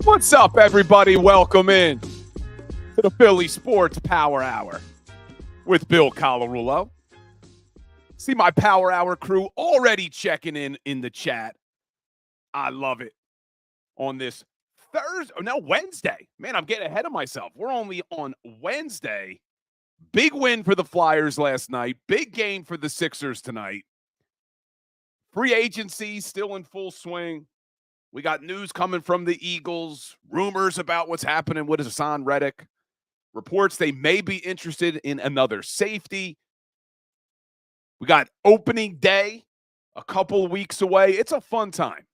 What's up, everybody? Welcome in to the Philly Sports Power Hour with Bill Colarulo. See my Power Hour crew already checking in the chat. I love it. On this Wednesday. Man, I'm getting ahead of myself. We're only on Wednesday. Big win for the Flyers last night. Big game for the Sixers tonight. Free agency still in full swing. We got news coming from the Eagles, rumors about what's happening with Haason Reddick, reports they may be interested in another safety. We got opening day a couple of weeks away. It's a fun time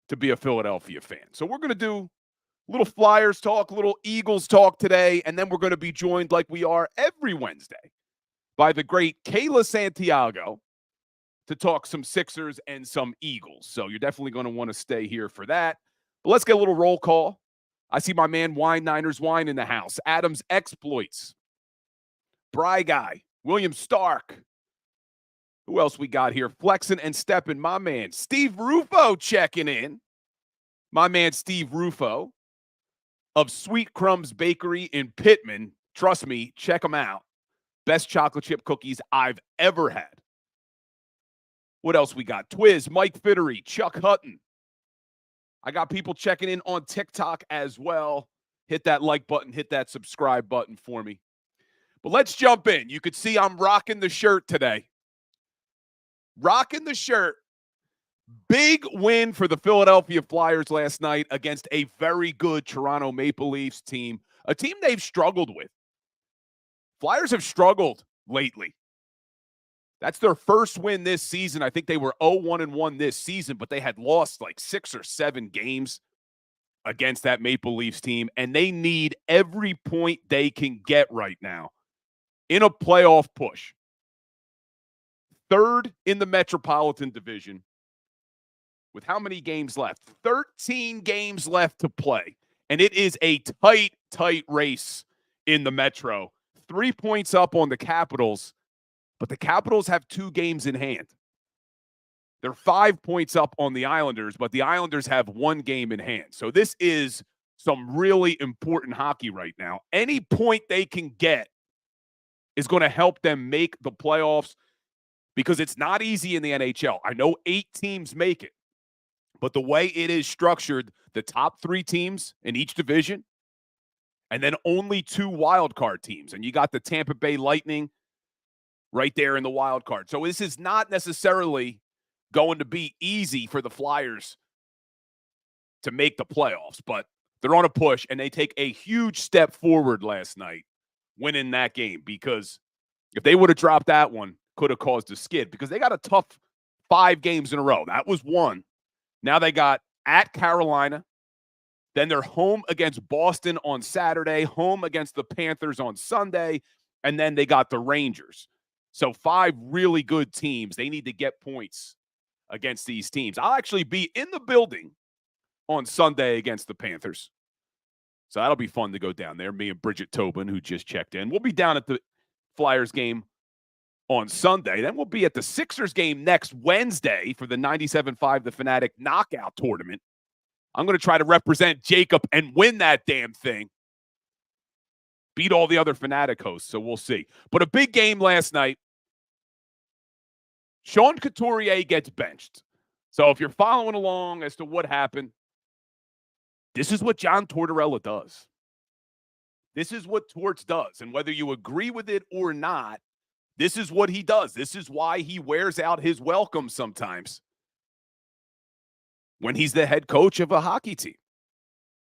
to be a Philadelphia fan. So we're going to do a little Flyers talk, a little Eagles talk today, and then we're going to be joined like we are every Wednesday by the great Kayla Santiago to talk some Sixers and some Eagles. So you're definitely going to want to stay here for that. But let's get a little roll call. I see my man Wine Niners Wine in the house. Adams Exploits. Bry Guy. William Stark. Who else we got here? Flexing and stepping. My man Steve Rufo checking in. My man Steve Rufo of Sweet Crumbs Bakery in Pittman. Trust me, check them out. Best chocolate chip cookies I've ever had. What else we got? Twiz, Mike Fittery, Chuck Hutton. I got people checking in on TikTok as well. Hit that like button, hit that subscribe button for me. But let's jump in. You could see I'm rocking the shirt today. Rocking the shirt. Big win for the Philadelphia Flyers last night against a very good Toronto Maple Leafs team, a team they've struggled with. Flyers have struggled lately. That's their first win this season. I think they were 0-1-1 this season, but they had lost like 6 or 7 games against that Maple Leafs team, and they need every point they can get right now in a playoff push. Third in the Metropolitan Division with how many games left? 13 games left to play, and it is a tight race in the Metro. 3 points up on the Capitals. But the Capitals have 2 games in hand. They're 5 points up on the Islanders, but the Islanders have 1 game in hand. So this is some really important hockey right now. Any point they can get is going to help them make the playoffs because it's not easy in the NHL. I know 8 teams make it, but the way it is structured, the top 3 teams in each division, and then only 2 wild card teams. And you got the Tampa Bay Lightning right there in the wild card. So this is not necessarily going to be easy for the Flyers to make the playoffs, but they're on a push, and they take a huge step forward last night winning that game because if they would have dropped that one, could have caused a skid because they got a tough 5 games in a row. That was one. Now they got at Carolina. Then they're home against Boston on Saturday, home against the Panthers on Sunday, and then they got the Rangers. So 5 really good teams. They need to get points against these teams. I'll actually be in the building on Sunday against the Panthers. So that'll be fun to go down there. Me and Bridget Tobin, who just checked in. We'll be down at the Flyers game on Sunday. Then we'll be at the Sixers game next Wednesday for the 97.5 The Fanatic Knockout Tournament. I'm going to try to represent Jacob and win that damn thing. Beat all the other Fanatic hosts, so we'll see. But a big game last night. Sean Couturier gets benched. So if you're following along as to what happened, this is what John Tortorella does. This is what Torts does. And whether you agree with it or not, this is what he does. This is why he wears out his welcome sometimes when he's the head coach of a hockey team.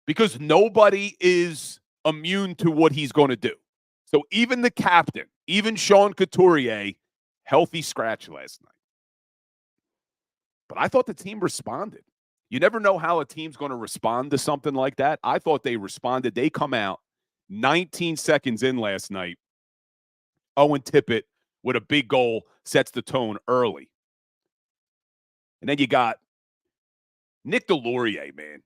Because nobody is immune to what he's going to do. So even the captain, even Sean Couturier, healthy scratch last night. But I thought the team responded. You never know how a team's going to respond to something like that. I thought they responded. They come out 19 seconds in last night. Owen Tippett with a big goal sets the tone early. And then you got Nick Delorier, man.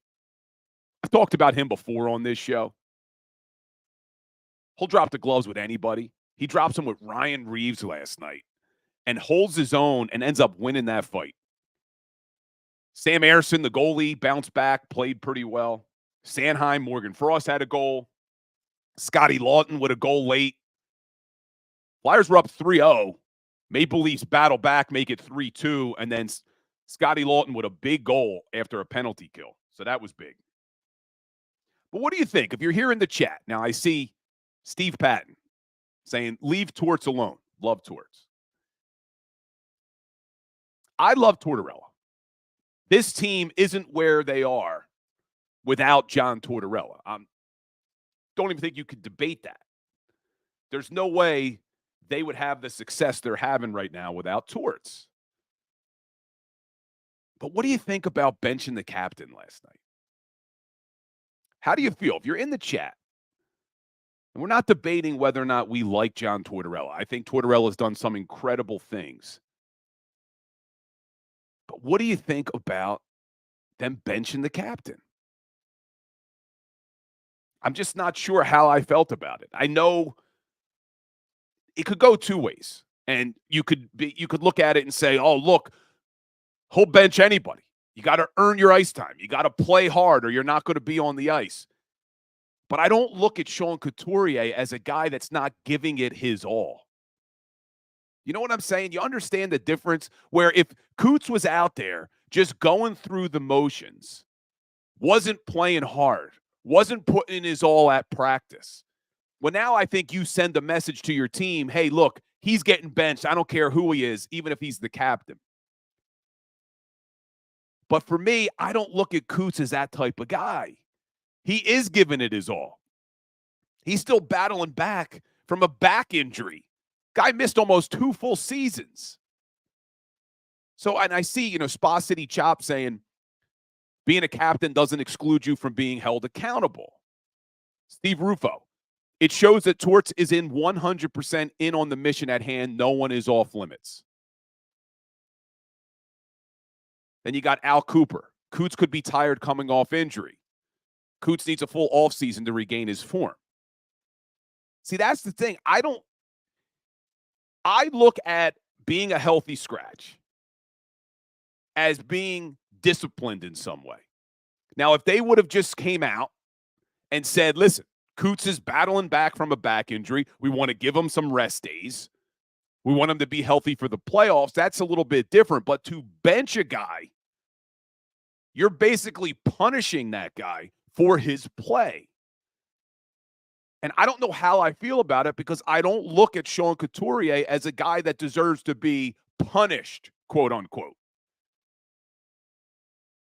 I've talked about him before on this show. He'll drop the gloves with anybody. He drops them with Ryan Reeves last night and holds his own and ends up winning that fight. Sam Ersson, the goalie, bounced back, played pretty well. Sanheim, Morgan Frost had a goal. Scotty Lawton with a goal late. Flyers were up 3-0. Maple Leafs battle back, make it 3-2, and then Scotty Lawton with a big goal after a penalty kill. So that was big. But what do you think? If you're here in the chat, now I see Steve Patton saying, leave Torts alone. Love Torts. I love Tortorella. This team isn't where they are without John Tortorella. I don't even think you could debate that. There's no way they would have the success they're having right now without Torts. But what do you think about benching the captain last night? How do you feel? If you're in the chat, and we're not debating whether or not we like John Tortorella. I think Tortorella has done some incredible things. But what do you think about them benching the captain? I'm just not sure how I felt about it. I know it could go two ways. And you could look at it and say, oh, look, he'll bench anybody. You got to earn your ice time. You got to play hard or you're not going to be on the ice. But I don't look at Sean Couturier as a guy that's not giving it his all. You know what I'm saying? You understand the difference? Where if Coots was out there just going through the motions, wasn't playing hard, wasn't putting in his all at practice. Well, now I think you send a message to your team, hey, look, he's getting benched. I don't care who he is, even if he's the captain. But for me, I don't look at Coots as that type of guy. He is giving it his all. He's still battling back from a back injury. Guy missed almost 2 full seasons. So, and I see, Spa City Chop saying being a captain doesn't exclude you from being held accountable. Steve Rufo, it shows that Torts is in 100% in on the mission at hand. No one is off limits. Then you got Al Cooper. Coots could be tired coming off injury. Coots needs a full offseason to regain his form. See, that's the thing. I look at being a healthy scratch as being disciplined in some way. Now, if they would have just came out and said, listen, Coots is battling back from a back injury. We want to give him some rest days. We want him to be healthy for the playoffs. That's a little bit different. But to bench a guy, you're basically punishing that guy for his play. And I don't know how I feel about it because I don't look at Sean Couturier as a guy that deserves to be punished, quote unquote.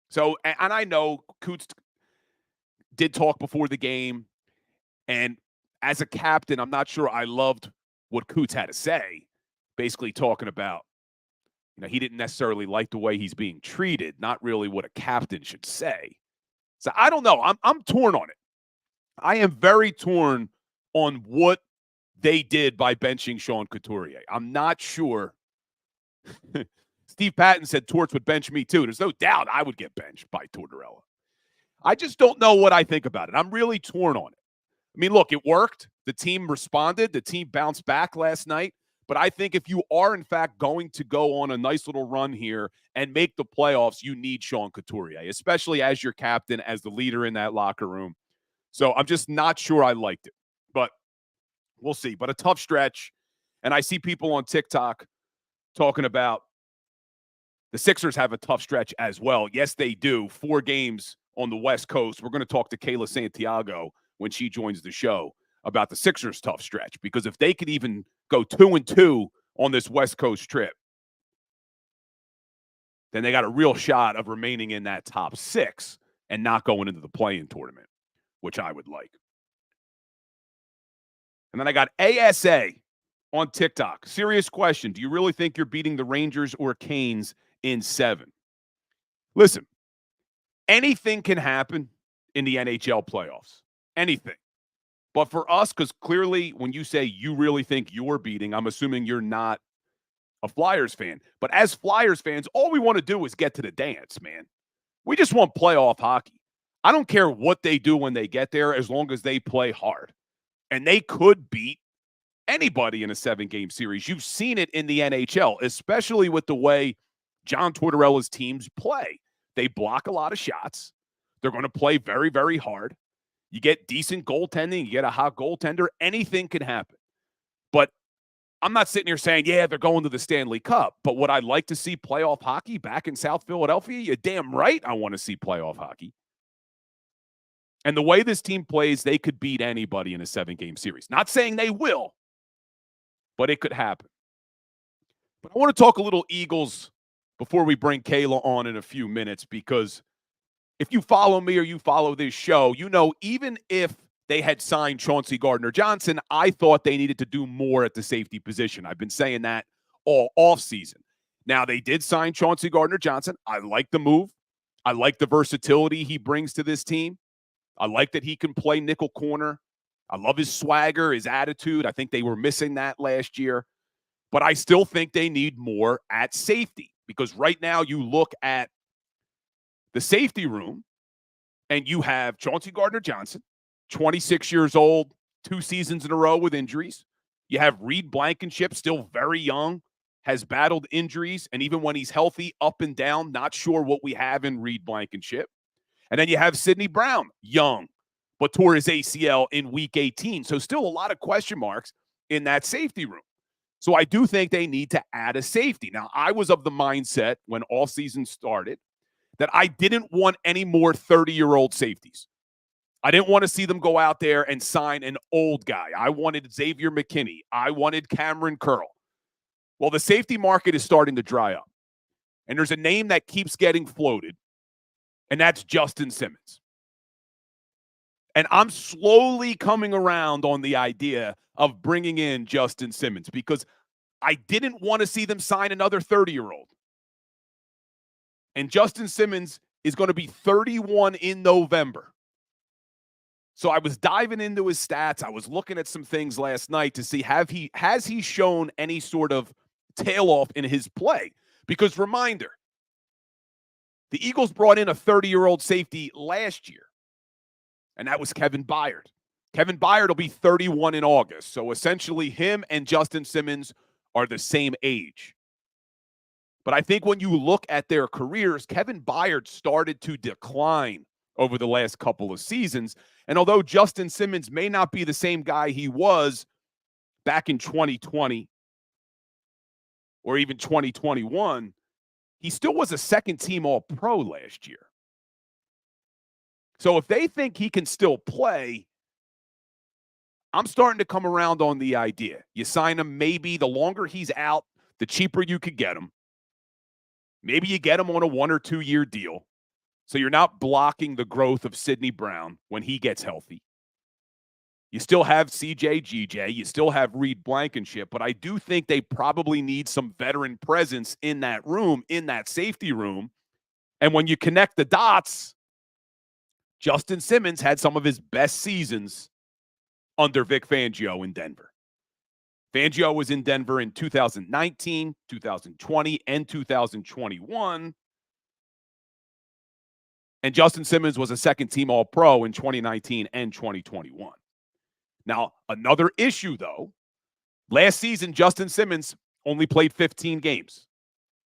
So, and I know Coots did talk before the game. And as a captain, I'm not sure I loved what Coots had to say, basically talking about, he didn't necessarily like the way he's being treated, not really what a captain should say. So I don't know. I'm torn on it. I am very torn on what they did by benching Sean Couturier. I'm not sure. Steve Patton said Torts would bench me too. There's no doubt I would get benched by Tortorella. I just don't know what I think about it. I'm really torn on it. I mean, look, it worked. The team responded. The team bounced back last night. But I think if you are, in fact, going to go on a nice little run here and make the playoffs, you need Sean Couturier, especially as your captain, as the leader in that locker room. So I'm just not sure I liked it. But we'll see. But a tough stretch. And I see people on TikTok talking about the Sixers have a tough stretch as well. Yes, they do. 4 games on the West Coast. We're going to talk to Kayla Santiago when she joins the show about the Sixers' tough stretch. Because if they could even go 2-2 on this West Coast trip, then they got a real shot of remaining in that top 6 and not going into the play-in tournament, which I would like. And then I got ASA on TikTok. Serious question. Do you really think you're beating the Rangers or Canes in 7? Listen, anything can happen in the NHL playoffs. Anything. But for us, because clearly when you say you really think you're beating, I'm assuming you're not a Flyers fan. But as Flyers fans, all we want to do is get to the dance, man. We just want playoff hockey. I don't care what they do when they get there as long as they play hard. And they could beat anybody in a 7-game series. You've seen it in the NHL, especially with the way John Tortorella's teams play. They block a lot of shots. They're going to play very, very hard. You get decent goaltending, you get a hot goaltender, anything can happen. But I'm not sitting here saying, yeah, they're going to the Stanley Cup. But would I like to see playoff hockey back in South Philadelphia? You're damn right I want to see playoff hockey. And the way this team plays, they could beat anybody in a 7-game series. Not saying they will, but it could happen. But I want to talk a little Eagles before we bring Kayla on in a few minutes, because if you follow me or you follow this show, you know even if they had signed Chauncey Gardner-Johnson, I thought they needed to do more at the safety position. I've been saying that all offseason. Now, they did sign Chauncey Gardner-Johnson. I like the move. I like the versatility he brings to this team. I like that he can play nickel corner. I love his swagger, his attitude. I think they were missing that last year. But I still think they need more at safety, because right now you look at the safety room and you have Chauncey Gardner-Johnson, 26 years old, 2 seasons in a row with injuries. You have Reed Blankenship, still very young, has battled injuries, and even when he's healthy, up and down, not sure what we have in Reed Blankenship. And then you have Sidney Brown, young, but tore his ACL in Week 18. So still a lot of question marks in that safety room. So I do think they need to add a safety. Now, I was of the mindset when all season started that I didn't want any more 30-year-old safeties. I didn't want to see them go out there and sign an old guy. I wanted Xavier McKinney. I wanted Cameron Curl. Well, the safety market is starting to dry up. And there's a name that keeps getting floated, and that's Justin Simmons. And I'm slowly coming around on the idea of bringing in Justin Simmons, because I didn't want to see them sign another 30-year-old. And Justin Simmons is going to be 31 in November. So I was diving into his stats. I was looking at some things last night to see has he shown any sort of tail off in his play? Because reminder, the Eagles brought in a 30-year-old safety last year, and that was Kevin Byard. Kevin Byard will be 31 in August. So essentially him and Justin Simmons are the same age. But I think when you look at their careers, Kevin Byard started to decline over the last couple of seasons. And although Justin Simmons may not be the same guy he was back in 2020 or even 2021, he still was a second-team All-Pro last year. So if they think he can still play, I'm starting to come around on the idea. You sign him, maybe the longer he's out, the cheaper you could get him. Maybe you get him on a 1 or 2 year deal, so you're not blocking the growth of Sidney Brown when he gets healthy. You still have CJGJ. You still have Reed Blankenship. But I do think they probably need some veteran presence in that room, in that safety room. And when you connect the dots, Justin Simmons had some of his best seasons under Vic Fangio in Denver. Fangio was in Denver in 2019, 2020, and 2021. And Justin Simmons was a second-team All-Pro in 2019 and 2021. Now, another issue, though, last season, Justin Simmons only played 15 games.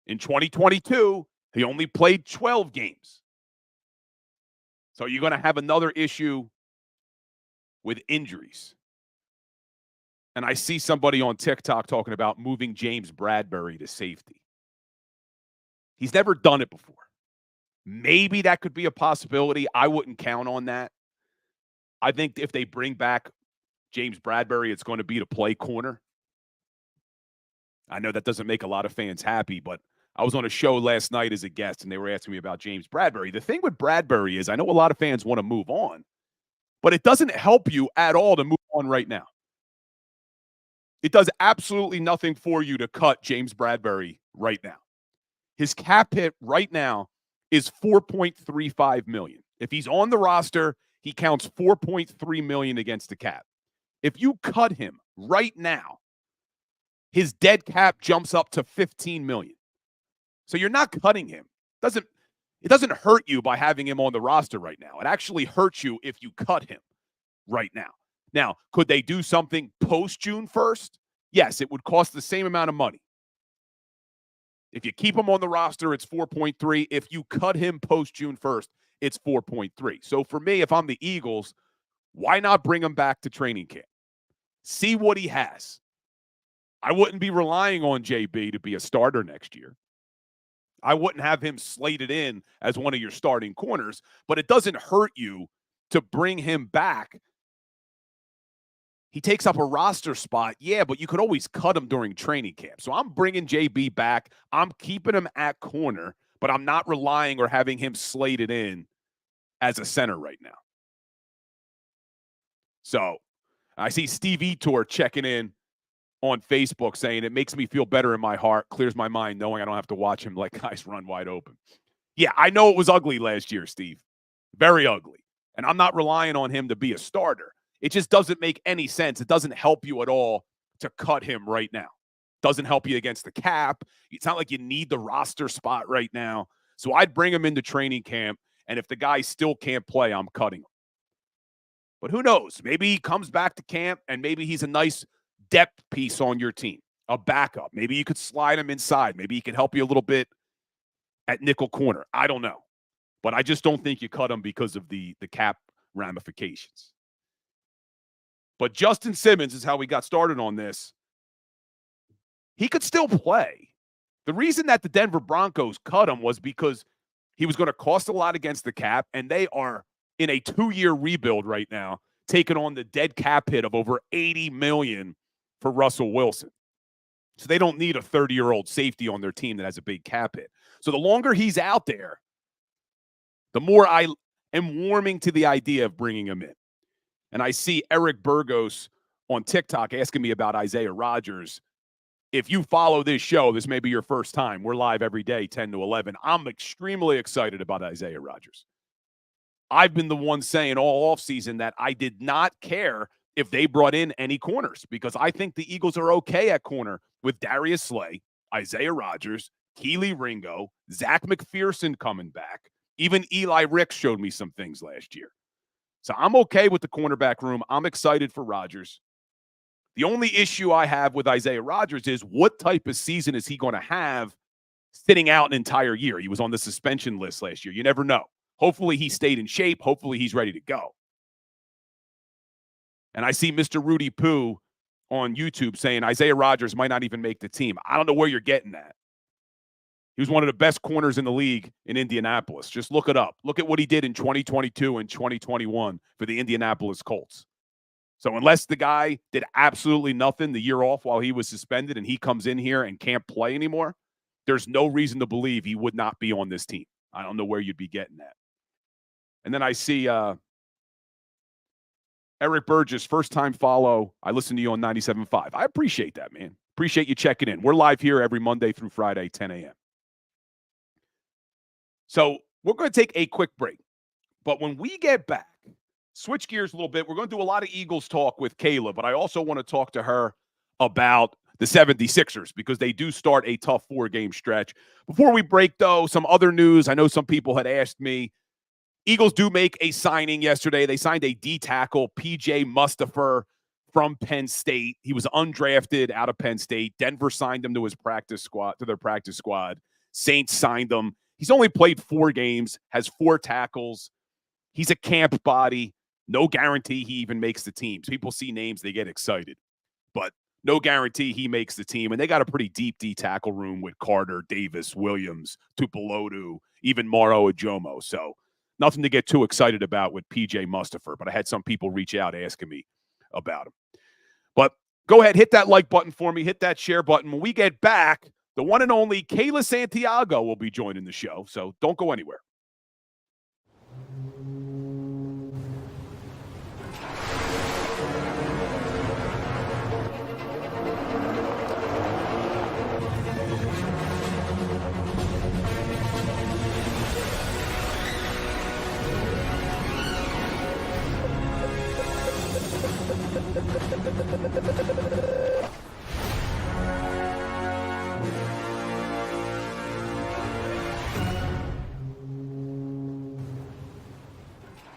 In 2022, he only played 12 games. So you're going to have another issue with injuries. And I see somebody on TikTok talking about moving James Bradbury to safety. He's never done it before. Maybe that could be a possibility. I wouldn't count on that. I think if they bring back James Bradbury, it's going to be to play corner. I know that doesn't make a lot of fans happy, but I was on a show last night as a guest, and they were asking me about James Bradbury. The thing with Bradbury is I know a lot of fans want to move on, but it doesn't help you at all to move on right now. It does absolutely nothing for you to cut James Bradbury right now. His cap hit right now is $4.35 million. If he's on the roster, he counts $4.3 million against the cap. If you cut him right now, his dead cap jumps up to $15 million. So you're not cutting him. It doesn't hurt you by having him on the roster right now. It actually hurts you if you cut him right now. Now, could they do something post-June 1st? Yes, it would cost the same amount of money. If you keep him on the roster, it's 4.3. If you cut him post-June 1st, it's 4.3. So for me, if I'm the Eagles, why not bring him back to training camp? See what he has. I wouldn't be relying on JB to be a starter next year. I wouldn't have him slated in as one of your starting corners, but it doesn't hurt you to bring him back. He takes up a roster spot, yeah, but you could always cut him during training camp. So I'm bringing JB back. I'm keeping him at corner, but I'm not relying or having him slated in as a center right now. So I see Steve Etor checking in on Facebook saying it makes me feel better in my heart, clears my mind knowing I don't have to watch him let guys run wide open. Yeah, I know it was ugly last year, Steve. Very ugly. And I'm not relying on him to be a starter. It just doesn't make any sense. It doesn't help you at all to cut him right now. Doesn't help you against the cap. It's not like you need the roster spot right now. So I'd bring him into training camp, and if the guy still can't play, I'm cutting him. But who knows? Maybe he comes back to camp, and maybe he's a nice depth piece on your team, a backup. Maybe you could slide him inside. Maybe he can help you a little bit at nickel corner. I don't know. But I just don't think you cut him because of the cap ramifications. But Justin Simmons is how we got started on this. He could still play. The reason that the Denver Broncos cut him was because he was going to cost a lot against the cap, and they are in a 2-year rebuild right now, taking on the dead cap hit of over $80 million for Russell Wilson. So they don't need a 30-year-old safety on their team that has a big cap hit. So the longer he's out there, the more I am warming to the idea of bringing him in. And I see Eric Burgos on TikTok asking me about Isaiah Rodgers. If you follow this show, this may be your first time. We're live every day, 10 to 11. I'm extremely excited about Isaiah Rodgers. I've been the one saying all offseason that I did not care if they brought in any corners because I think the Eagles are okay at corner with Darius Slay, Isaiah Rodgers, Keely Ringo, Zach McPherson coming back. Even Eli Ricks showed me some things last year. So I'm okay with the cornerback room. I'm excited for Rodgers. The only issue I have with Isaiah Rodgers is what type of season is he going to have sitting out an entire year? He was on the suspension list last year. You never know. Hopefully he stayed in shape. Hopefully he's ready to go. And I see Mr. Rudy Poo on YouTube saying Isaiah Rodgers might not even make the team. I don't know where you're getting that. He was one of the best corners in the league in Indianapolis. Just look it up. Look at what he did in 2022 and 2021 for the Indianapolis Colts. So unless the guy did absolutely nothing the year off while he was suspended and he comes in here and can't play anymore, there's no reason to believe he would not be on this team. I don't know where you'd be getting that. And then I see Eric Burgess, first-time follow. I listen to you on 97.5. I appreciate that, man. Appreciate you checking in. We're live here every Monday through Friday, 10 a.m. So we're going to take a quick break. But when we get back, switch gears a little bit. We're going to do a lot of Eagles talk with Kayla, but I also want to talk to her about the 76ers because they do start a tough 4-game stretch. Before we break, though, some other news. I know some people had asked me. Eagles do make a signing yesterday. They signed a D tackle, P.J. Mustipher from Penn State. He was undrafted out of Penn State. Denver signed him to their practice squad. Saints signed him. He's only played 4 games, has 4 tackles. He's a camp body. No guarantee he even makes the team. People see names, they get excited. But no guarantee he makes the team. And they got a pretty deep D tackle room with Carter, Davis, Williams, Tupelodu, even Maro Ajomo. So nothing to get too excited about with P.J. Mustipher. But I had some people reach out asking me about him. But go ahead, hit that like button for me. Hit that share button. When we get back, the one and only Kayla Santiago will be joining the show. So don't go anywhere.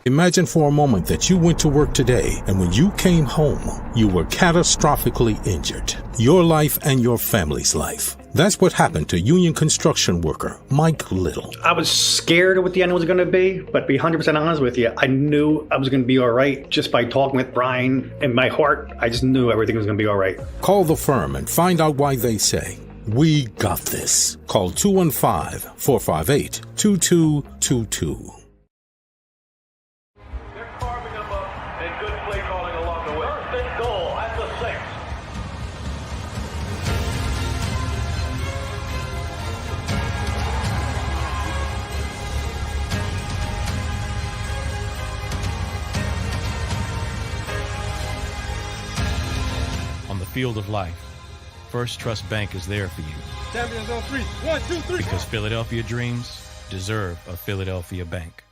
Imagine for a moment that you went to work today and when you came home, you were catastrophically injured. Your life and your family's life. That's what happened to union construction worker Mike Little. I was scared of what the end was going to be, but to be 100% honest with you, I knew I was going to be all right just by talking with Brian. In my heart, I just knew everything was going to be all right. Call the firm and find out why they say, "We got this." Call 215-458-2222. Field of life, First Trust Bank is there for you. Champions on 3. 1, 2, 3. Because Philadelphia dreams deserve a Philadelphia bank.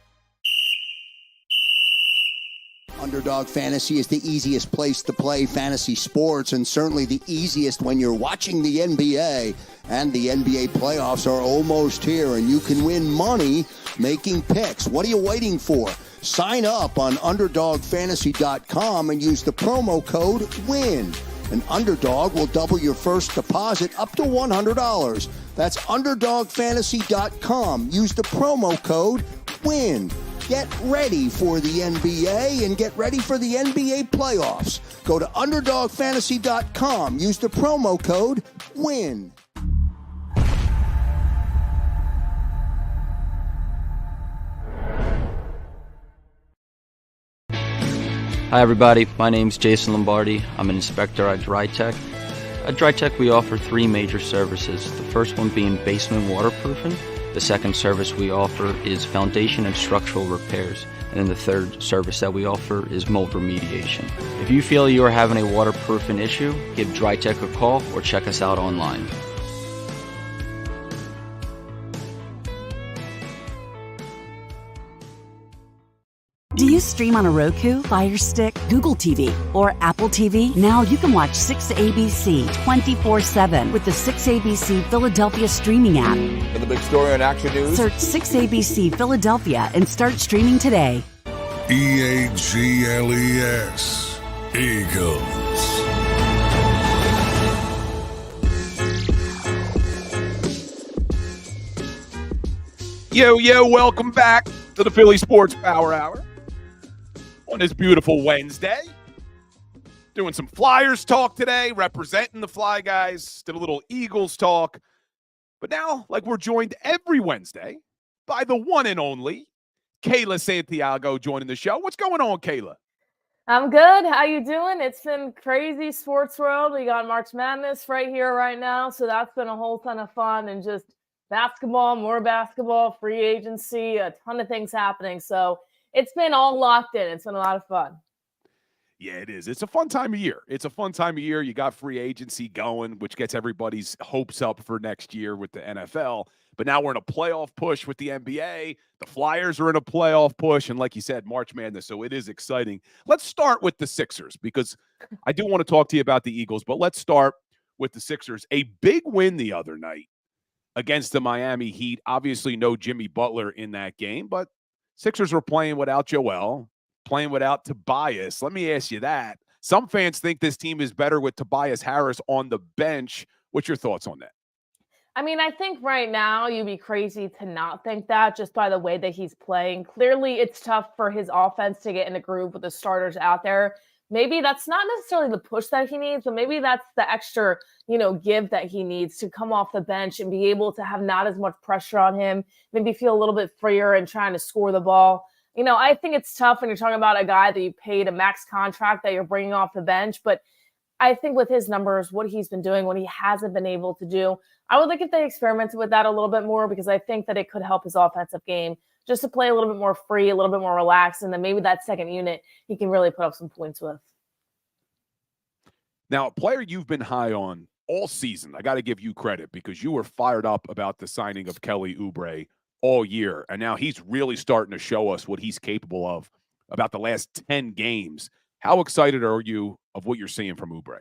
Underdog Fantasy is the easiest place to play fantasy sports, and certainly the easiest when you're watching the NBA. And the NBA playoffs are almost here, and you can win money making picks. What are you waiting for? Sign up on UnderdogFantasy.com and use the promo code WIN. An Underdog will double your first deposit up to $100. That's UnderdogFantasy.com. Use the promo code WIN. Get ready for the NBA and get ready for the NBA playoffs. Go to UnderdogFantasy.com. Use the promo code WIN. Hi everybody, my name's Jason Lombardi. I'm an inspector at DryTech. At DryTech we offer three major services, the first one being basement waterproofing, the second service we offer is foundation and structural repairs, and then the third service that we offer is mold remediation. If you feel you are having a waterproofing issue, give DryTech a call or check us out online. Do you stream on a Roku, Fire Stick, Google TV, or Apple TV? Now you can watch 6ABC 24/7 with the 6ABC Philadelphia streaming app. And the big story on Action News? Search 6ABC Philadelphia and start streaming today. EAGLES, Eagles. Yo, welcome back to the Philly Sports Power Hour on this beautiful Wednesday. Doing some Flyers talk today, representing the Fly Guys. Did a little Eagles talk. But now, like we're joined every Wednesday by the one and only Kayla Santiago joining the show. What's going on, Kayla? I'm good. How you doing? It's been crazy sports world. We got March Madness right here, right now. So that's been a whole ton of fun and just basketball, more basketball, free agency, a ton of things happening. So it's been all locked in. It's been a lot of fun. Yeah, it is. It's a fun time of year. You got free agency going, which gets everybody's hopes up for next year with the NFL. But now we're in a playoff push with the NBA. The Flyers are in a playoff push. And like you said, March Madness. So it is exciting. Let's start with the Sixers because I do want to talk to you about the Eagles. But let's start with the Sixers. A big win the other night against the Miami Heat. Obviously, no Jimmy Butler in that game, but Sixers were playing without Joel, playing without Tobias. Let me ask you that. Some fans think this team is better with Tobias Harris on the bench. What's your thoughts on that? I mean, I think right now you'd be crazy to not think that just by the way that he's playing. Clearly, it's tough for his offense to get in a groove with the starters out there. Maybe that's not necessarily the push that he needs, but maybe that's the extra, give that he needs to come off the bench and be able to have not as much pressure on him, maybe feel a little bit freer in trying to score the ball. I think it's tough when you're talking about a guy that you paid a max contract that you're bringing off the bench, but I think with his numbers, what he's been doing, what he hasn't been able to do, I would like if they experimented with that a little bit more because I think that it could help his offensive game just to play a little bit more free, a little bit more relaxed, and then maybe that second unit he can really put up some points with. Now, a player you've been high on all season, I got to give you credit because you were fired up about the signing of Kelly Oubre all year, and now he's really starting to show us what he's capable of about the last 10 games. How excited are you of what you're seeing from Oubre?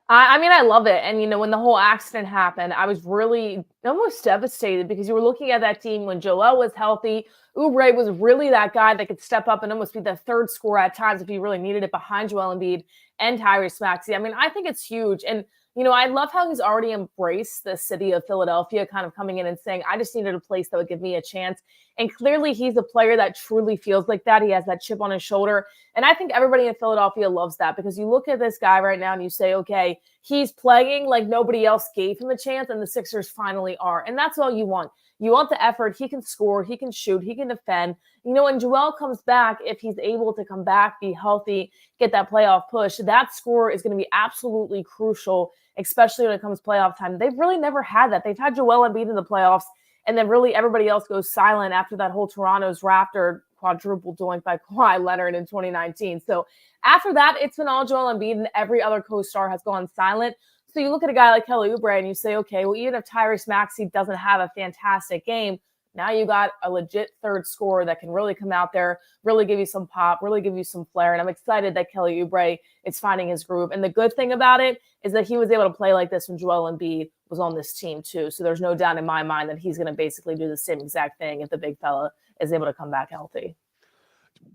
I mean, I love it. And, when the whole accident happened, I was really almost devastated because you were looking at that team when Joel was healthy. Oubre was really that guy that could step up and almost be the third scorer at times if you really needed it behind Joel Embiid and Tyrese Maxey. I mean, I think it's huge. And, I love how he's already embraced the city of Philadelphia, kind of coming in and saying, I just needed a place that would give me a chance. And clearly he's a player that truly feels like that. He has that chip on his shoulder. And I think everybody in Philadelphia loves that because you look at this guy right now and you say, okay, he's playing like nobody else gave him a chance, and the Sixers finally are. And that's all you want. You want the effort. He can score. He can shoot. He can defend. When Joel comes back, if he's able to come back, be healthy, get that playoff push, that score is going to be absolutely crucial, especially when it comes playoff time. They've really never had that. They've had Joel Embiid in the playoffs, and then really everybody else goes silent after that whole Toronto's Raptor quadruple doink by Kawhi Leonard in 2019. So after that, it's been all Joel Embiid, and every other co-star has gone silent. So you look at a guy like Kelly Oubre and you say, okay, well, even if Tyrese Maxey doesn't have a fantastic game, now you got a legit third scorer that can really come out there, really give you some pop, really give you some flair. And I'm excited that Kelly Oubre is finding his groove. And the good thing about it is that he was able to play like this when Joel Embiid was on this team too. So there's no doubt in my mind that he's going to basically do the same exact thing if the big fella is able to come back healthy.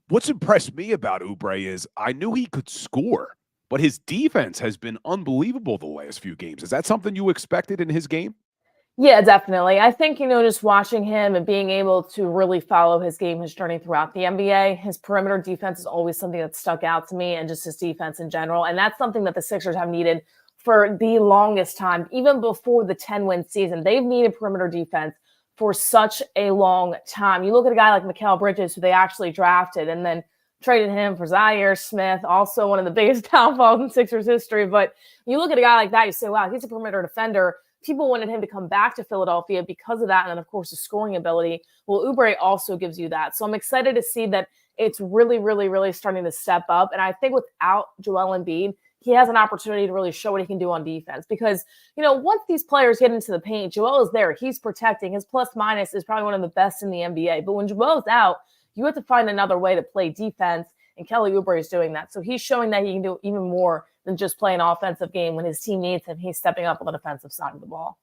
What's impressed me about Oubre is I knew he could score, but his defense has been unbelievable the last few games. Is that something you expected in his game? Yeah, definitely. I think, just watching him and being able to really follow his game, his journey throughout the NBA, his perimeter defense is always something that stuck out to me, and just his defense in general. And that's something that the Sixers have needed for the longest time. Even before the 10-win season, they've needed perimeter defense for such a long time. You look at a guy like Mikal Bridges, who they actually drafted and then traded him for Zaire Smith, also one of the biggest downfalls in Sixers history. But you look at a guy like that, you say, wow, he's a perimeter defender. People wanted him to come back to Philadelphia because of that. And then, of course, the scoring ability. Well, Oubre also gives you that. So I'm excited to see that it's really, really, really starting to step up. And I think without Joel Embiid, he has an opportunity to really show what he can do on defense. Because, once these players get into the paint, Joel is there. He's protecting. His plus minus is probably one of the best in the NBA. But when Joel's out, you have to find another way to play defense. And Kelly Oubre is doing that. So he's showing that he can do even more than just play an offensive game. When his team needs him, he's stepping up on the defensive side of the ball.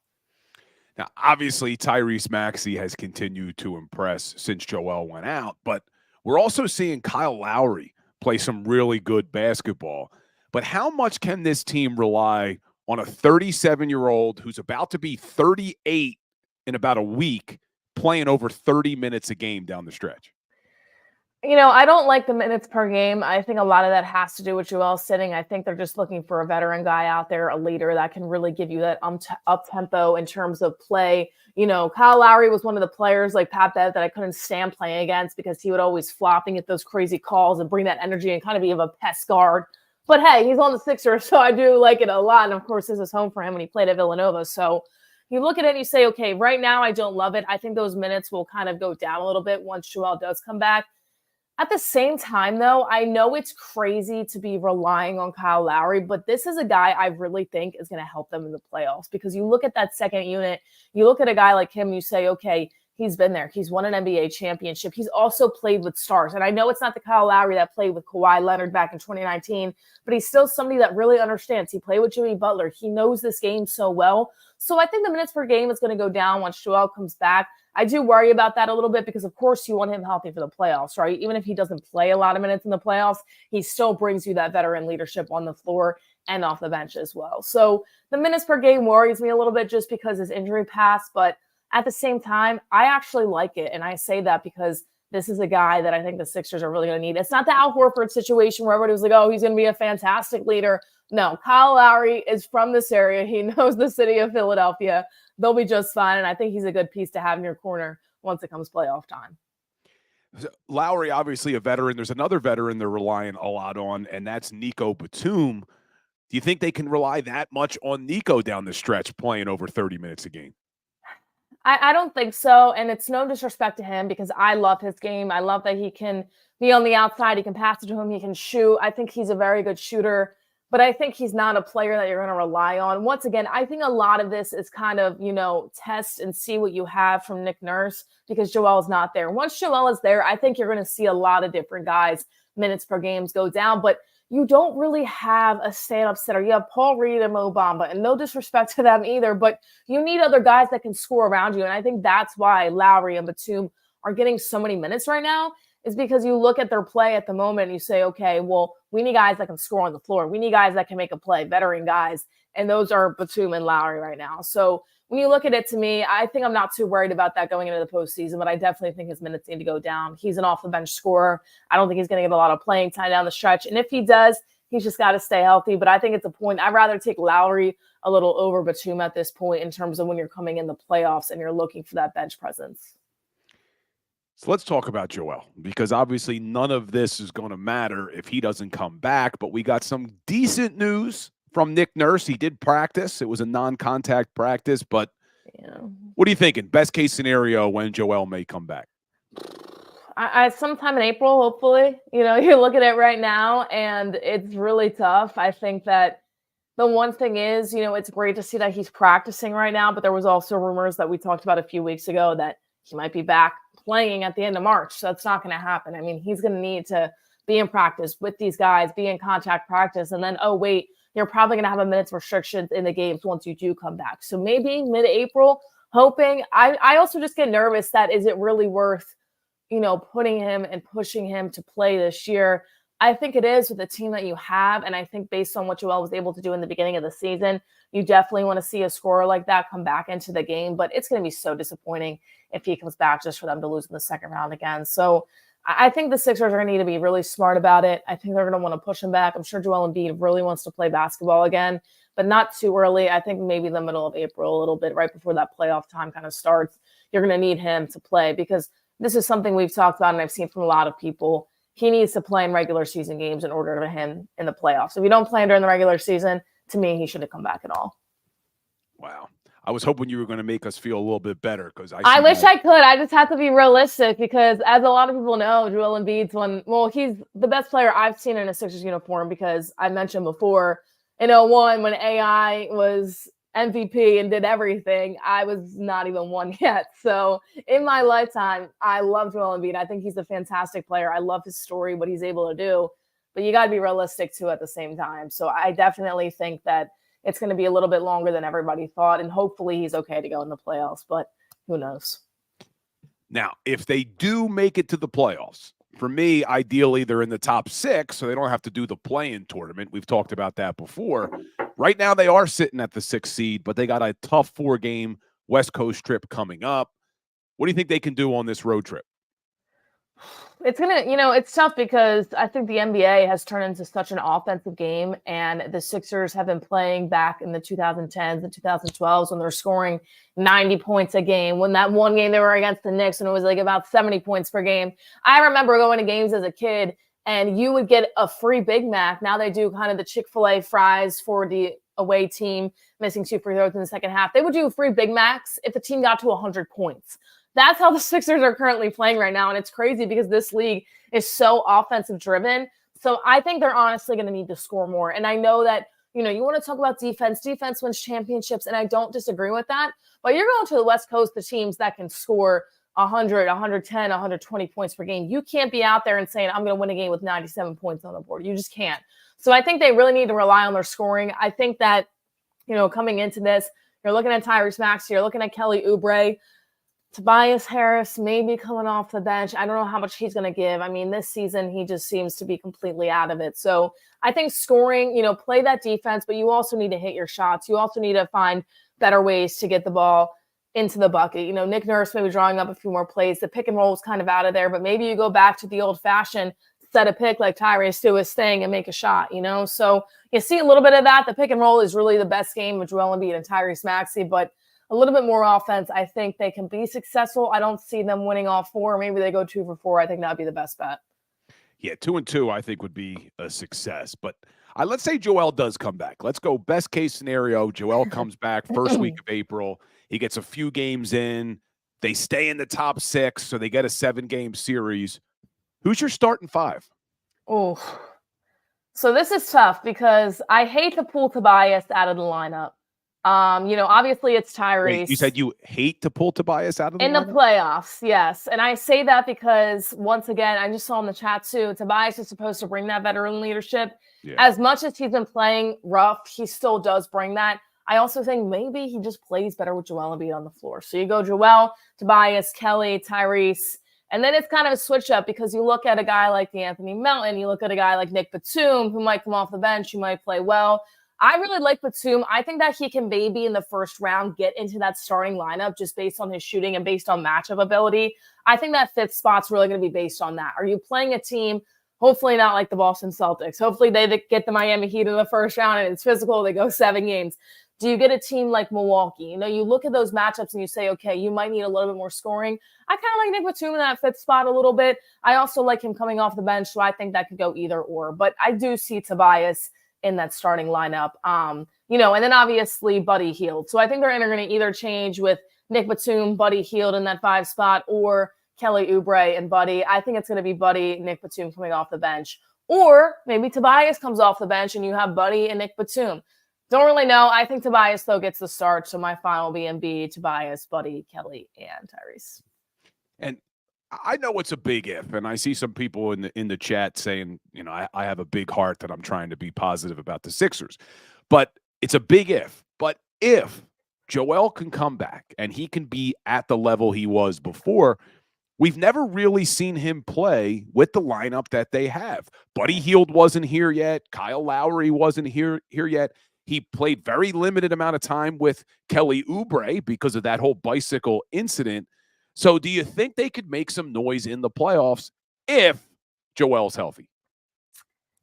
Now, obviously, Tyrese Maxey has continued to impress since Joel went out, but we're also seeing Kyle Lowry play some really good basketball. But how much can this team rely on a 37-year-old who's about to be 38 in about a week playing over 30 minutes a game down the stretch? I don't like the minutes per game. I think a lot of that has to do with Joel sitting. I think they're just looking for a veteran guy out there, a leader that can really give you that up-tempo in terms of play. Kyle Lowry was one of the players like Pat Bev that I couldn't stand playing against because he would always flop and get those crazy calls and bring that energy and kind of be of a pest guard. But hey, he's on the Sixers, so I do like it a lot. And of course, this is home for him when he played at Villanova. So you look at it and you say, okay, right now I don't love it. I think those minutes will kind of go down a little bit once Joel does come back. At the same time, though, I know it's crazy to be relying on Kyle Lowry, but this is a guy I really think is going to help them in the playoffs because you look at that second unit, you look at a guy like him, you say, okay, he's been there. He's won an NBA championship. He's also played with stars. And I know it's not the Kyle Lowry that played with Kawhi Leonard back in 2019, but he's still somebody that really understands. He played with Jimmy Butler. He knows this game so well. So I think the minutes per game is going to go down once Joel comes back. I do worry about that a little bit because, of course, you want him healthy for the playoffs, right? Even if he doesn't play a lot of minutes in the playoffs, he still brings you that veteran leadership on the floor and off the bench as well. So the minutes per game worries me a little bit just because his injury past, but at the same time, I actually like it. And I say that because this is a guy that I think the Sixers are really going to need. It's not the Al Horford situation where everybody was like, oh, he's going to be a fantastic leader. No, Kyle Lowry is from this area. He knows the city of Philadelphia. They'll be just fine. And I think he's a good piece to have in your corner once it comes playoff time. Lowry, obviously a veteran. There's another veteran they're relying a lot on, and that's Nico Batum. Do you think they can rely that much on Nico down the stretch playing over 30 minutes a game? I don't think so. And it's no disrespect to him because I love his game. I love that he can be on the outside. He can pass it to him. He can shoot. I think he's a very good shooter. But I think he's not a player that you're going to rely on. Once again, I think a lot of this is kind of, test and see what you have from Nick Nurse because Joel is not there. Once Joel is there, I think you're going to see a lot of different guys minutes per games go down. But you don't really have a stand-up center. You have Paul Reed and Mo Bamba, and no disrespect to them either, but you need other guys that can score around you. And I think that's why Lowry and Batum are getting so many minutes right now, is because you look at their play at the moment and you say, okay, well, we need guys that can score on the floor. We need guys that can make a play, veteran guys. And those are Batum and Lowry right now. So when you look at it, to me, I think I'm not too worried about that going into the postseason, but I definitely think his minutes need to go down. He's an off-the-bench scorer. I don't think he's going to get a lot of playing time down the stretch. And if he does, he's just got to stay healthy. But I think it's a point. I'd rather take Lowry a little over Batum at this point in terms of when you're coming in the playoffs and you're looking for that bench presence. So let's talk about Joel, because obviously none of this is going to matter if he doesn't come back. But we got some decent news from Nick Nurse. He did practice. It was a non-contact practice, but what are you thinking? Best case scenario when Joel may come back? I sometime in April, hopefully. You look at it right now, and it's really tough. I think that the one thing is, it's great to see that he's practicing right now, but there was also rumors that we talked about a few weeks ago that he might be back playing at the end of March. So that's not going to happen. I mean, he's going to need to be in practice with these guys, be in contact practice, and then, oh, wait, you're probably going to have a minutes restrictions in the games once you do come back. So maybe mid-April, hoping. I also just get nervous that is it really worth, putting him and pushing him to play this year? I think it is with the team that you have. And I think based on what Joel was able to do in the beginning of the season, you definitely want to see a scorer like that come back into the game. But it's going to be so disappointing if he comes back just for them to lose in the second round again. So I think the Sixers are going to need to be really smart about it. I think they're going to want to push him back. I'm sure Joel Embiid really wants to play basketball again, but not too early. I think maybe the middle of April, a little bit right before that playoff time kind of starts. You're going to need him to play, because this is something we've talked about and I've seen from a lot of people. He needs to play in regular season games in order to him in the playoffs. If you don't play during the regular season, to me, he shouldn't come back at all. Wow. I was hoping you were going to make us feel a little bit better, because I wish I could. I just have to be realistic, because as a lot of people know, Joel Embiid's he's the best player I've seen in a Sixers uniform, because I mentioned before in 2001 when AI was MVP and did everything, I was not even one yet. So in my lifetime, I love Joel Embiid. I think he's a fantastic player. I love his story, what he's able to do, but you got to be realistic too at the same time. So I definitely think that it's going to be a little bit longer than everybody thought, and hopefully he's okay to go in the playoffs, but who knows? Now, if they do make it to the playoffs, for me, ideally, they're in the top 6, so they don't have to do the play-in tournament. We've talked about that before. Right now, they are sitting at the 6th seed, but they got a tough 4-game West Coast trip coming up. What do you think they can do on this road trip? It's going to, it's tough, because I think the NBA has turned into such an offensive game, and the Sixers have been playing back in the 2010s and 2012s when they're scoring 90 points a game. When that one game they were against the Knicks, and it was like about 70 points per game. I remember going to games as a kid, and you would get a free Big Mac. Now they do kind of the Chick-fil-A fries for the away team, missing 2 free throws in the second half. They would do free Big Macs if the team got to 100 points. That's how the Sixers are currently playing right now. And it's crazy, because this league is so offensive driven. So I think they're honestly going to need to score more. And I know that, you want to talk about defense. Defense wins championships, and I don't disagree with that. But you're going to the West Coast, the teams that can score 100, 110, 120 points per game. You can't be out there and saying, I'm going to win a game with 97 points on the board. You just can't. So I think they really need to rely on their scoring. I think that, coming into this, you're looking at Tyrese Maxey, you're looking at Kelly Oubre, Tobias Harris maybe coming off the bench. I don't know how much he's going to give. I mean, this season, he just seems to be completely out of it. So I think scoring, play that defense, but you also need to hit your shots. You also need to find better ways to get the ball into the bucket. Nick Nurse maybe drawing up a few more plays. The pick and roll is kind of out of there, but maybe you go back to the old fashioned set a pick like Tyrese do his thing and make a shot, So you see a little bit of that. The pick and roll is really the best game with Joel Embiid and Tyrese Maxey, but a little bit more offense, I think they can be successful. I don't see them winning all 4. Maybe they go 2 for 4. I think that would be the best bet. Yeah, 2-2, I think, would be a success. But let's say Joel does come back. Let's go best case scenario. Joel comes back first week of April. He gets a few games in. They stay in the top 6, so they get a 7-game series. Who's your starting 5? Oh, so this is tough, because I hate to pull Tobias out of the lineup. Obviously it's Tyrese. Wait, you said you hate to pull Tobias out of the in the lineup? playoffs, yes. And I say that because, once again, I just saw in the chat too, Tobias is supposed to bring that veteran leadership. Yeah. As much as he's been playing rough, he still does bring that. I also think maybe he just plays better with Joel Embiid on the floor. So you go Joel, Tobias, Kelly, Tyrese, and then it's kind of a switch up because you look at a guy like Anthony Melton, you look at a guy like Nick Batum, who might come off the bench, who might play well. I really like Batum. I think that he can maybe in the first round get into that starting lineup just based on his shooting and based on matchup ability. I think that fifth spot's really going to be based on that. Are you playing a team, hopefully not like the Boston Celtics? Hopefully they get the Miami Heat in the first round and it's physical. They go 7 games. Do you get a team like Milwaukee? You look at those matchups and you say, okay, you might need a little bit more scoring. I kind of like Nick Batum in that fifth spot a little bit. I also like him coming off the bench, so I think that could go either or. But I do see Tobias in that starting lineup. And then obviously Buddy Hield. So I think they're going to either change with Nick Batum, Buddy Hield in that 5 spot, or Kelly Oubre and Buddy. I think it's going to be Buddy, Nick Batum coming off the bench. Or maybe Tobias comes off the bench and you have Buddy and Nick Batum. Don't really know. I think Tobias, though, gets the start. So my final will be Embiid, Tobias, Buddy, Kelly, and Tyrese. And I know it's a big if, and I see some people in the chat saying, I have a big heart that I'm trying to be positive about the Sixers. But it's a big if. But if Joel can come back and he can be at the level he was before, we've never really seen him play with the lineup that they have. Buddy Hield wasn't here yet. Kyle Lowry wasn't here yet. He played very limited amount of time with Kelly Oubre because of that whole bicycle incident. So do you think they could make some noise in the playoffs if Joel's healthy?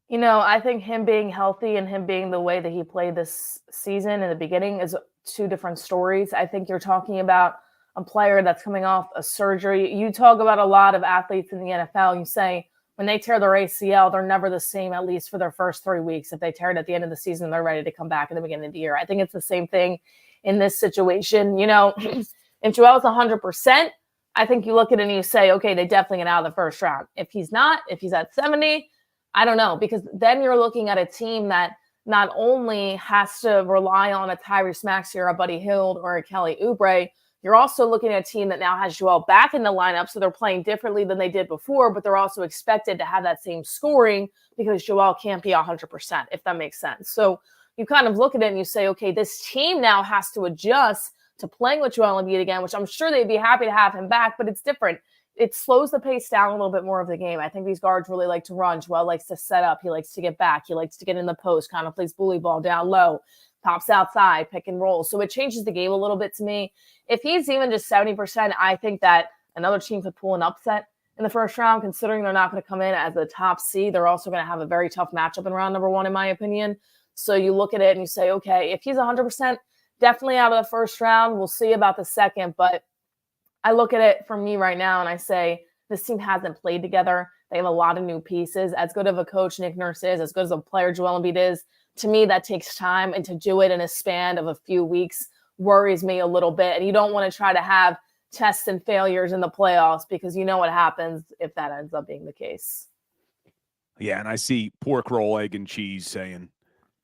I think him being healthy and him being the way that he played this season in the beginning is 2 different stories. I think you're talking about a player that's coming off a surgery. You talk about a lot of athletes in the NFL. You say when they tear their ACL, they're never the same, at least for their first 3 weeks. If they tear it at the end of the season, they're ready to come back in the beginning of the year. I think it's the same thing in this situation. If Joel's 100%, I think you look at it and you say, okay, they definitely get out of the first round. If he's not, if he's at 70, I don't know, because then you're looking at a team that not only has to rely on a Tyrese Maxey or a Buddy Hield or a Kelly Oubre, you're also looking at a team that now has Joel back in the lineup, so they're playing differently than they did before, but they're also expected to have that same scoring because Joel can't be 100%, if that makes sense. So you kind of look at it and you say, okay, this team now has to adjust to playing with Joel Embiid again, which I'm sure they'd be happy to have him back, but it's different. It slows the pace down a little bit more of the game. I think these guards really like to run. Joel likes to set up. He likes to get back. He likes to get in the post, kind of plays bully ball down low, pops outside, pick and roll. So it changes the game a little bit to me. If he's even just 70%, I think that another team could pull an upset in the first round, considering they're not going to come in as a top seed. They're also going to have a very tough matchup in round number 1, in my opinion. So you look at it and you say, okay, if he's 100%, definitely out of the first round. We'll see about the second, but I look at it from me right now and I say this team hasn't played together. They have a lot of new pieces. As good of a coach Nick Nurse is, as good as a player Joel Embiid is, to me that takes time, and to do it in a span of a few weeks worries me a little bit. And you don't want to try to have tests and failures in the playoffs because you know what happens if that ends up being the case. Yeah, and I see pork roll, egg, and cheese saying,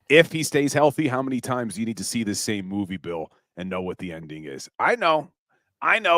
if he stays healthy, how many times do you need to see this same movie, Bill, and know what the ending is? I know.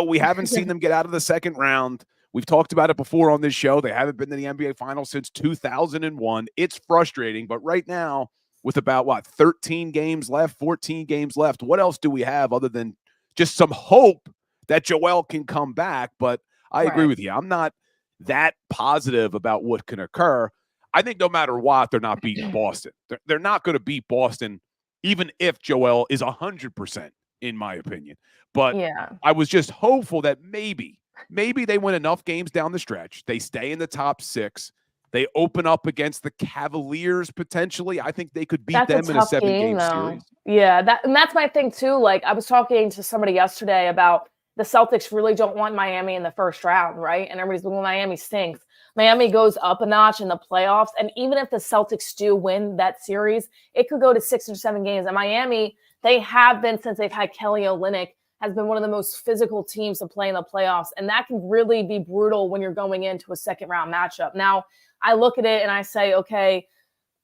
We haven't seen them get out of the second round. We've talked about it before on this show. They haven't been to the NBA Finals since 2001. It's frustrating, but right now, with about, 13 games left, 14 games left, what else do we have other than just some hope that Joel can come back? But I agree with you. I'm not that positive about what can occur. I think no matter what, they're not beating Boston. They're not going to beat Boston, even if Joel is 100%, in my opinion. But I was just hopeful that maybe they win enough games down the stretch. They stay in the top 6. They open up against the Cavaliers potentially. I think they could beat them in a 7-game series. Yeah, that's my thing too. Like, I was talking to somebody yesterday about the Celtics really don't want Miami in the first round, right? And everybody's like, well, Miami stinks. Miami goes up a notch in the playoffs. And even if the Celtics do win that series, it could go to 6 or 7 games. And Miami, they have been, since they've had Kelly Olynyk, has been one of the most physical teams to play in the playoffs. And that can really be brutal when you're going into a second round matchup. Now, I look at it and I say, okay,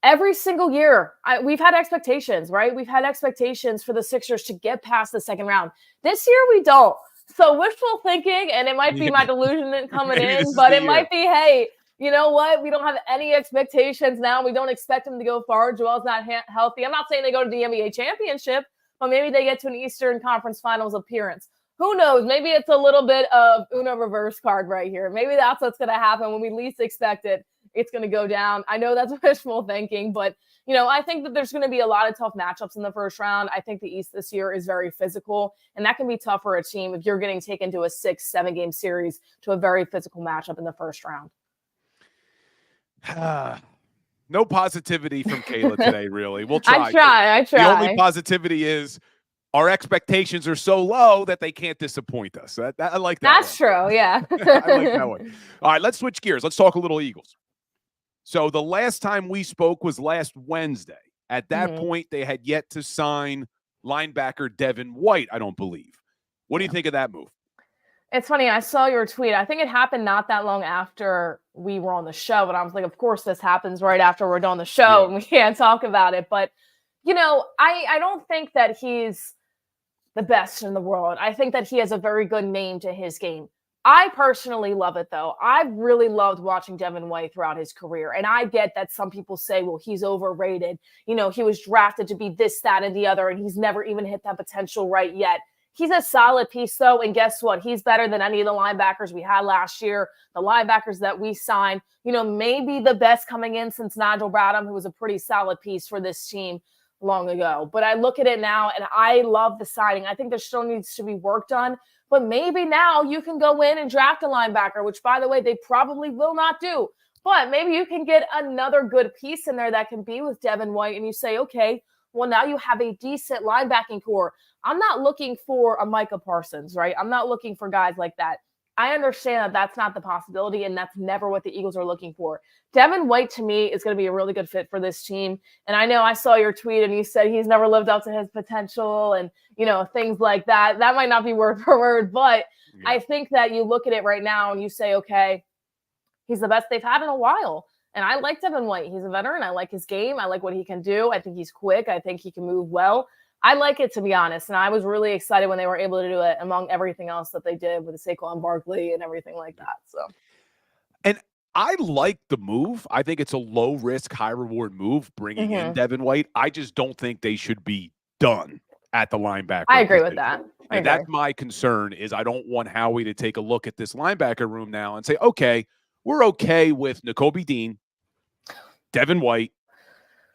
every single year, we've had expectations, right? We've had expectations for the Sixers to get past the second round. This year, we don't. So wishful thinking, and it might be my delusion coming in, but it might be, hey, you know what? We don't have any expectations now. We don't expect him to go far. Joel's not healthy. I'm not saying they go to the NBA championship, but maybe they get to an Eastern Conference Finals appearance. Who knows? Maybe it's a little bit of Uno reverse card right here. Maybe that's what's going to happen when we least expect it. It's going to go down. I know that's wishful thinking, but, I think that there's going to be a lot of tough matchups in the first round. I think the East this year is very physical, and that can be tough for a team if you're getting taken to a 6-7 game series to a very physical matchup in the first round. No positivity from Kayla today, really. We'll try. I try. The only positivity is our expectations are so low that they can't disappoint us. I like that. That's true, yeah. I like that one. All right, let's switch gears. Let's talk a little Eagles. So the last time we spoke was last Wednesday. At that point, they had yet to sign linebacker Devin White, I don't believe. What do you think of that move? It's funny. I saw your tweet. I think it happened not that long after we were on the show, but I was like, of course this happens right after we're done the show and we can't talk about it. But, I don't think that he's the best in the world. I think that he has a very good name to his game. I personally love it, though. I've really loved watching Devin White throughout his career. And I get that some people say, well, he's overrated. He was drafted to be this, that, and the other, and he's never even hit that potential right yet. He's a solid piece, though, and guess what? He's better than any of the linebackers we had last year, the linebackers that we signed. Maybe the best coming in since Nigel Bradham, who was a pretty solid piece for this team long ago. But I look at it now, and I love the signing. I think there still needs to be work done, but maybe now you can go in and draft a linebacker, which, by the way, they probably will not do. But maybe you can get another good piece in there that can be with Devin White, and you say, okay, well, now you have a decent linebacking core. I'm not looking for a Micah Parsons, right? I'm not looking for guys like that. I understand that that's not the possibility, and that's never what the Eagles are looking for. Devin White, to me, is going to be a really good fit for this team. And I know I saw your tweet, and you said he's never lived up to his potential and, things like that. That might not be word for word, but I think that you look at it right now and you say, okay, he's the best they've had in a while. And I like Devin White. He's a veteran. I like his game. I like what he can do. I think he's quick. I think he can move well. I like it, to be honest. And I was really excited when they were able to do it among everything else that they did with the Saquon Barkley and everything like that. So, and I like the move. I think it's a low risk, high reward move bringing in Devin White. I just don't think they should be done at the linebacker. I agree with that. And that's my concern is I don't want Howie to take a look at this linebacker room now and say, okay, we're okay with Nakobe Dean, Devin White,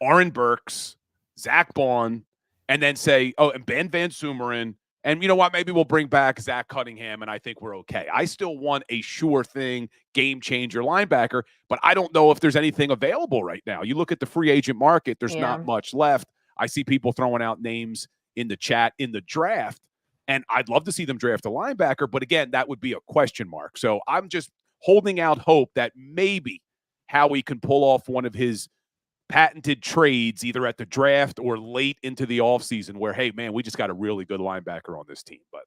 Aaron Burks, Zach Bond, and then say, oh, and Ben Van Sumeren, and you know what? Maybe we'll bring back Zach Cunningham, and I think we're okay. I still want a sure thing, game changer linebacker, but I don't know if there's anything available right now. You look at the free agent market, there's not much left. I see people throwing out names in the chat in the draft, and I'd love to see them draft a linebacker, but again, that would be a question mark. So I'm just holding out hope that maybe Howie can pull off one of his patented trades either at the draft or late into the offseason where, hey, man, we just got a really good linebacker on this team. But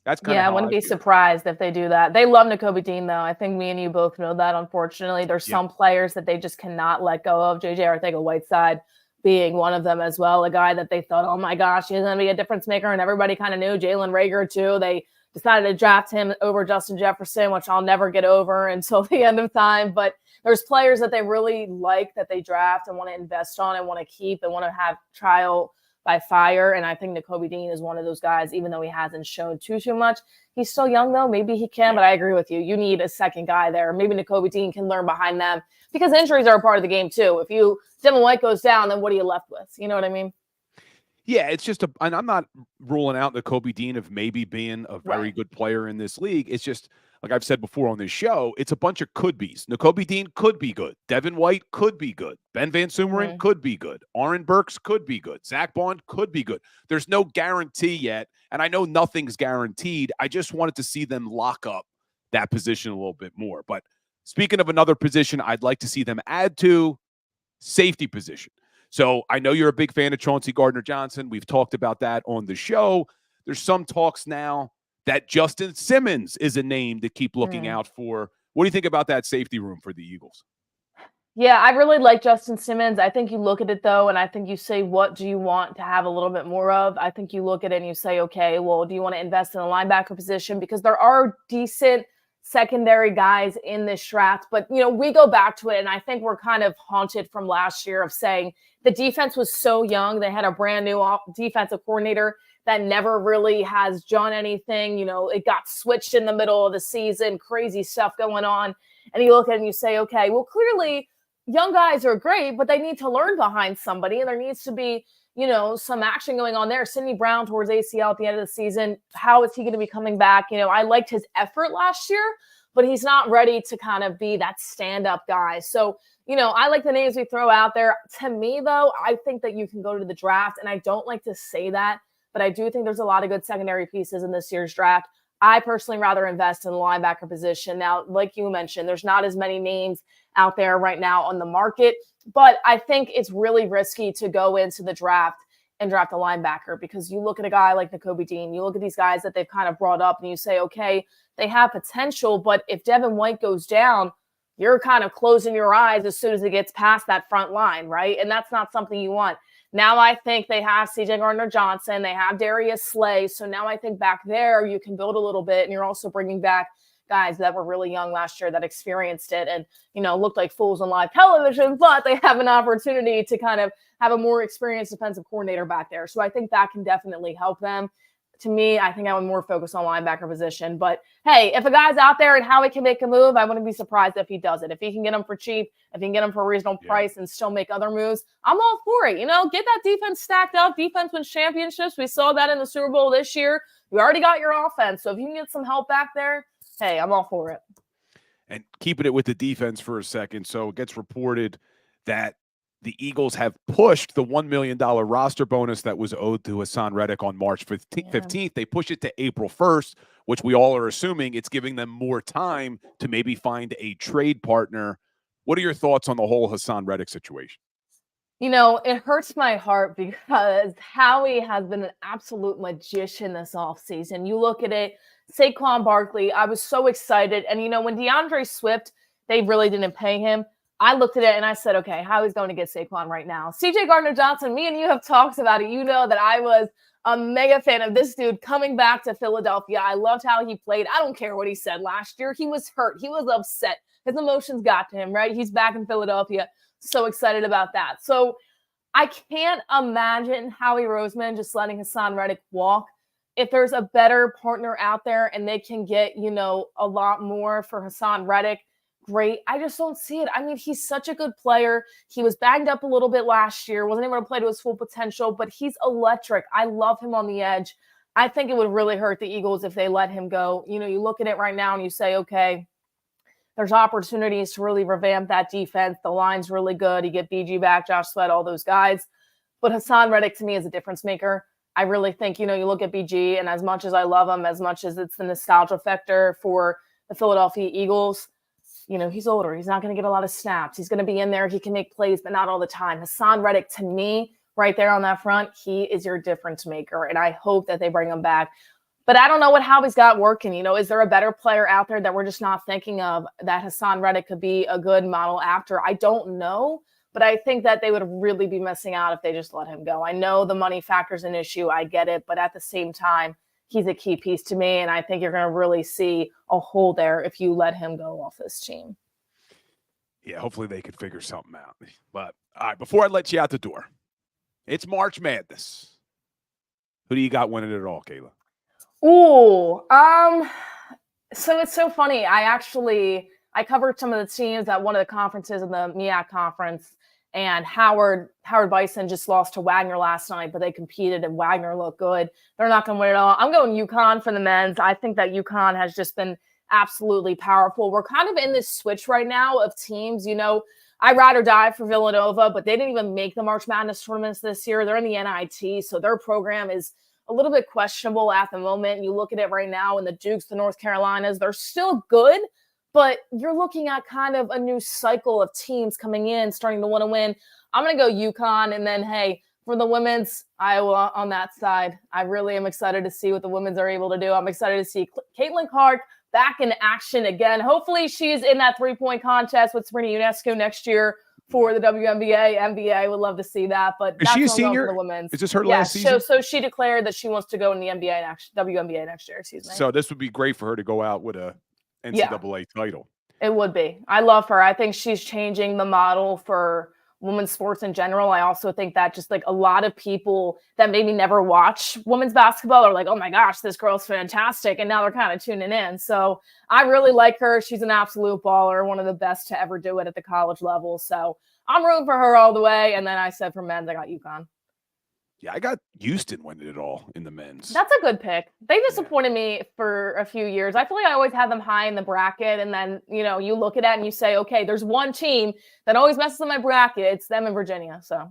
that's kind of I wouldn't be surprised if they do that. They love Nakobe Dean, though. I think me and you both know that, unfortunately. There's some players that they just cannot let go of. JJ Arcega-Whiteside being one of them as well, a guy that they thought, oh, my gosh, he's going to be a difference maker, and everybody kind of knew. Jalen Reagor, too. They decided to draft him over Justin Jefferson, which I'll never get over until the end of time. But there's players that they really like that they draft and want to invest on and want to keep and want to have trial by fire. And I think Nakobe Dean is one of those guys, even though he hasn't shown too much. He's still young, though. Maybe he can, but I agree with you. You need a second guy there. Maybe Nakobe Dean can learn behind them because injuries are a part of the game, too. If Devin White goes down, then what are you left with? You know what I mean? Yeah, it's just and I'm not ruling out Nakobe Dean of maybe being a very good player in this league. It's just, like I've said before on this show, it's a bunch of could-be's. Nakobe Dean could be good. Devin White could be good. Ben Van Sumeren could be good. Aaron Burks could be good. Zach Bond could be good. There's no guarantee yet, and I know nothing's guaranteed. I just wanted to see them lock up that position a little bit more. But speaking of another position I'd like to see them add to, safety position. So I know you're a big fan of Chauncey Gardner-Johnson. We've talked about that on the show. There's some talks now that Justin Simmons is a name to keep looking out for. What do you think about that safety room for the Eagles? Yeah, I really like Justin Simmons. I think you look at it, though, and I think you say, what do you want to have a little bit more of? I think you look at it and you say, okay, well, do you want to invest in a linebacker position? Because there are decent secondary guys in this draft. But, we go back to it, and I think we're kind of haunted from last year of saying the defense was so young. They had a brand new defensive coordinator that never really has done anything. It got switched in the middle of the season, crazy stuff going on. And you look at it and you say, okay, well, clearly – young guys are great, but they need to learn behind somebody, and there needs to be, some action going on there. Sidney Brown towards ACL at the end of the season. How is he going to be coming back? I liked his effort last year, but he's not ready to kind of be that stand-up guy. So, I like the names we throw out there. To me, though, I think that you can go to the draft, and I don't like to say that, but I do think there's a lot of good secondary pieces in this year's draft. I personally rather invest in the linebacker position. Now, like you mentioned, there's not as many names out there right now on the market, but I think it's really risky to go into the draft and draft a linebacker, because you look at a guy like Nakobe Dean, you look at these guys that they've kind of brought up and you say, okay, they have potential, but if Devin White goes down, you're kind of closing your eyes as soon as it gets past that front line, right? And that's not something you want. Now I think they have CJ Gardner-Johnson, they have Darius Slay, so now I think back there you can build a little bit, and you're also bringing back guys that were really young last year that experienced it and, looked like fools on live television, but they have an opportunity to kind of have a more experienced defensive coordinator back there. So I think that can definitely help them. To me, I think I would more focus on linebacker position. But, hey, if a guy's out there and how he can make a move, I wouldn't be surprised if he does it. If he can get them for cheap, if he can get them for a reasonable price and still make other moves, I'm all for it. Get that defense stacked up. Defense wins championships. We saw that in the Super Bowl this year. You already got your offense. So if you can get some help back there, hey, I'm all for it. And keeping it with the defense for a second. So it gets reported that the Eagles have pushed the $1 million roster bonus that was owed to Haason Reddick on March 15th. They push it to April 1st, which we all are assuming it's giving them more time to maybe find a trade partner. What are your thoughts on the whole Haason Reddick situation? It hurts my heart because Howie has been an absolute magician this offseason. You look at it, Saquon Barkley, I was so excited. And, when DeAndre Swift, they really didn't pay him. I looked at it and I said, okay, Howie's going to get Saquon right now. CJ Gardner-Johnson, me and you have talked about it. You know that I was a mega fan of this dude coming back to Philadelphia. I loved how he played. I don't care what he said last year. He was hurt. He was upset. His emotions got to him, right? He's back in Philadelphia. So excited about that. So I can't imagine Howie Roseman just letting Haason Reddick walk. If there's a better partner out there and they can get, a lot more for Haason Reddick, great. I just don't see it. I mean, he's such a good player. He was banged up a little bit last year, wasn't able to play to his full potential, but he's electric. I love him on the edge. I think it would really hurt the Eagles if they let him go. You look at it right now and you say, okay, there's opportunities to really revamp that defense. The line's really good. You get BG back, Josh Sweat, all those guys. But Haason Reddick, to me, is a difference maker. I really think, you look at BG, and as much as I love him, as much as it's the nostalgia factor for the Philadelphia Eagles, he's older. He's not going to get a lot of snaps. He's going to be in there. He can make plays, but not all the time. Haason Reddick, to me, right there on that front, he is your difference maker, and I hope that they bring him back. But I don't know what Howie's got working. Is there a better player out there that we're just not thinking of that Haason Reddick could be a good model after? I don't know, but I think that they would really be missing out if they just let him go. I know the money factor is an issue. I get it. But at the same time, he's a key piece to me, and I think you're going to really see a hole there if you let him go off this team. Yeah, hopefully they could figure something out. But, all right, before I let you out the door, it's March Madness. Who do you got winning it all, Kayla? Ooh, so it's so funny. I covered some of the teams at one of the conferences in the MEAC conference, and Howard Bison just lost to Wagner last night, but they competed and Wagner looked good. They're not going to win it all. I'm going UConn for the men's. I think that UConn has just been absolutely powerful. We're kind of in this switch right now of teams. I ride or die for Villanova, but they didn't even make the March Madness tournaments this year. They're in the NIT, so their program is a little bit questionable at the moment. You look at it right now, and the Dukes, the North Carolinas, they're still good, but you're looking at kind of a new cycle of teams coming in, starting to want to win. I'm going to go UConn, and then, hey, for the women's, Iowa on that side. I really am excited to see what the women's are able to do. I'm excited to see Caitlin Clark back in action again. Hopefully she's in that three-point contest with Sabrina Ionescu next year. for the WNBA. NBA would love to see that, but is she a that's ongoing senior? for the women's. Is this her last season? So she declared that she wants to go in the WNBA next year. Excuse me. So this would be great for her to go out with a NCAA title. It would be. I love her. I think she's changing the model for women's sports in general. I also think that just like a lot of people that maybe never watch women's basketball are like, oh my gosh, this girl's fantastic. And now they're kind of tuning in. So I really like her. She's an absolute baller, one of the best to ever do it at the college level. So I'm rooting for her all the way. And then I said for men's, I got UConn. Yeah, I got Houston winning it all in the men's. That's a good pick. They disappointed me for a few years. I feel like I always have them high in the bracket. And then, you look at it and you say, okay, there's one team that always messes up my bracket. It's them in Virginia. So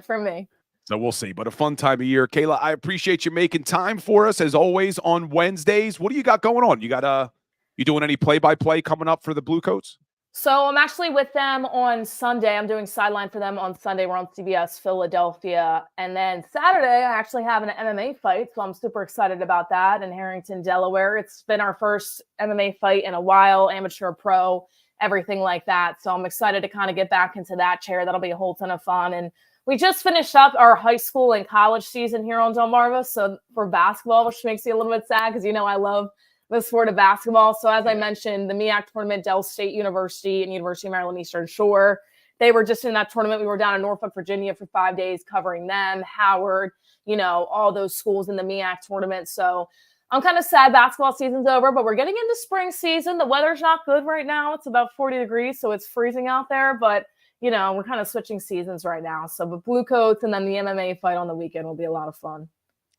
for me. So we'll see. But a fun time of year. Kayla, I appreciate you making time for us as always on Wednesdays. What do you got going on? You doing any play-by-play coming up for the Blue Coats? So I'm actually with them on Sunday. I'm doing sideline for them on Sunday. We're on CBS Philadelphia. And then Saturday, I actually have an MMA fight. So I'm super excited about that in Harrington, Delaware. It's been our first MMA fight in a while, amateur, pro, everything like that. So I'm excited to kind of get back into that chair. That'll be a whole ton of fun. And we just finished up our high school and college season here on Delmarva. So for basketball, which makes me a little bit sad because, I love the sport of basketball. So as I mentioned, the MEAC tournament, Del State University and University of Maryland Eastern Shore, they were just in that tournament. We were down in Norfolk, Virginia for 5 days covering them, Howard, all those schools in the MEAC tournament. So I'm kind of sad basketball season's over, but we're getting into spring season. The weather's not good right now. It's about 40 degrees, so it's freezing out there. But, we're kind of switching seasons right now. So the Blue Coats and then the MMA fight on the weekend will be a lot of fun.